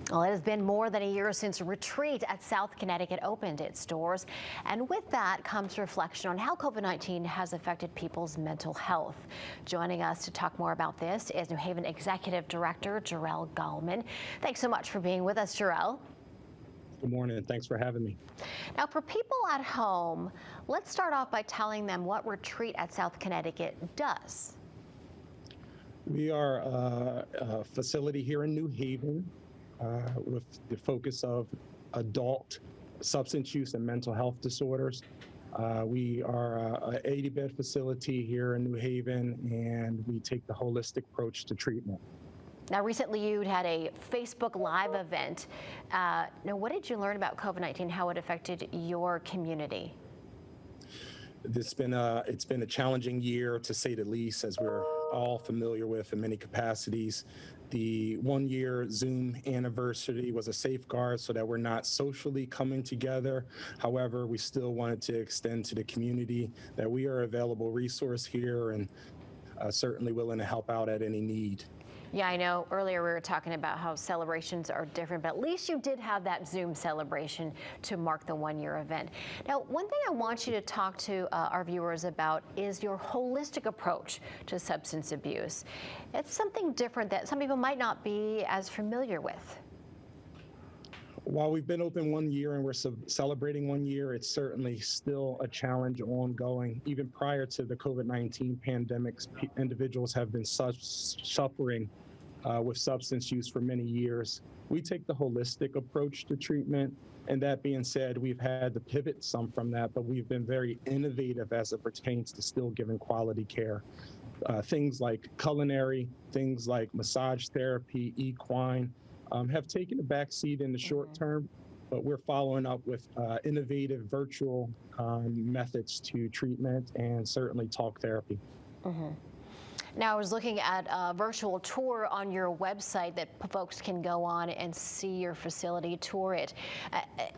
Well, it has been more than a year since Retreat at South Connecticut opened its doors. And with that comes reflection on how COVID-19 has affected people's mental health. Joining us to talk more about this is New Haven Executive Director Jarel Gallman. Thanks so much for being with us, Jarel. Good morning. Thanks for having me. Now, for people at home, let's start off by telling them what Retreat at South Connecticut does. We are a facility here in New Haven with the focus of adult substance use and mental health disorders. We are an 80-bed facility here in New Haven, and we take the holistic approach to treatment. Now, recently you had a Facebook Live event. Now, what did you learn about COVID-19, how it affected your community? It's been a challenging year, to say the least, as we're all familiar with in many capacities. The 1-year Zoom anniversary was a safeguard so that we're not socially coming together. However, we still wanted to extend to the community that we are a available resource here and certainly willing to help out at any need. Yeah, I know earlier we were talking about how celebrations are different, but at least you did have that Zoom celebration to mark the 1-year event. Now, one thing I want you to talk to our viewers about is your holistic approach to substance abuse. It's something different that some people might not be as familiar with. While we've been open 1 year and we're celebrating 1 year, it's certainly still a challenge ongoing. Even prior to the COVID-19 pandemics, individuals have been suffering with substance use for many years. We take the holistic approach to treatment. And that being said, we've had to pivot some from that, but we've been very innovative as it pertains to still giving quality care. Things like culinary, things like massage therapy, equine, have taken a back seat in the short term, but we're following up with innovative virtual methods to treatment and certainly talk therapy. Now, I was looking at a virtual tour on your website that folks can go on and see your facility, tour it.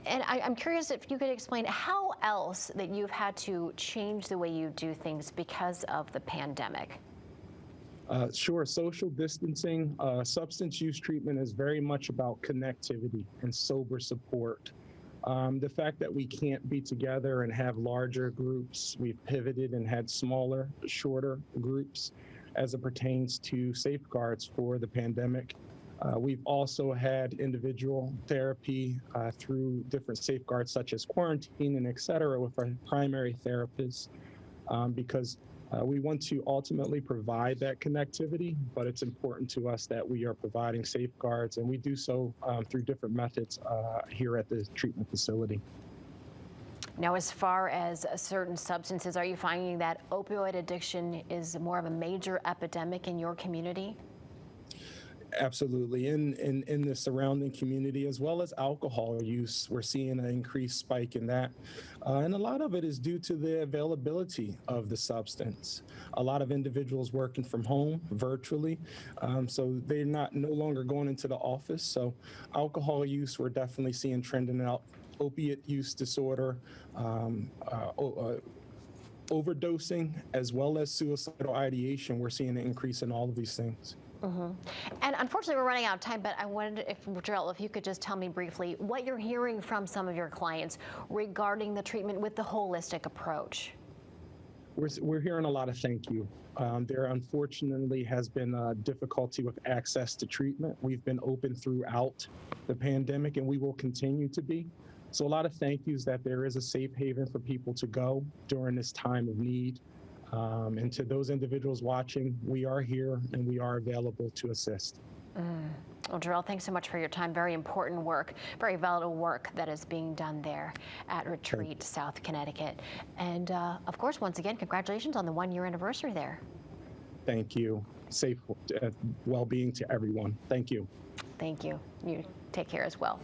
And I'm curious if you could explain how else that you've had to change the way you do things because of the pandemic. Sure. Social distancing, substance use treatment is very much about connectivity and sober support. The fact that we can't be together and have larger groups, we've pivoted and had smaller, shorter groups as it pertains to safeguards for the pandemic. We've also had individual therapy through different safeguards such as quarantine and et cetera with our primary therapists because we want to ultimately provide that connectivity, but it's important to us that we are providing safeguards, and we do so through different methods here at the treatment facility. Now, as far as certain substances, are you finding that opioid addiction is more of a major epidemic in your community? Absolutely. In the surrounding community, as well as alcohol use, we're seeing an increased spike in that. And a lot of it is due to the availability of the substance. A lot of individuals working from home virtually, so they're no longer going into the office. So alcohol use, we're definitely seeing trending out. Opiate use disorder, overdosing, as well as suicidal ideation, we're seeing an increase in all of these things. And unfortunately, we're running out of time, but I wanted, Jarel, if you could just tell me briefly what you're hearing from some of your clients regarding the treatment with the holistic approach. We're hearing a lot of thank you. There unfortunately has been difficulty with access to treatment. We've been open throughout the pandemic, and we will continue to be. So a lot of thank yous that there is a safe haven for people to go during this time of need. And to those individuals watching, we are here and we are available to assist. Well, Jarel, thanks so much for your time. Very important work, very vital work that is being done there at Retreat, South Connecticut. And of course, once again, congratulations on the 1-year anniversary there. Thank you. Safe well-being to everyone. Thank you. Thank you. You take care as well.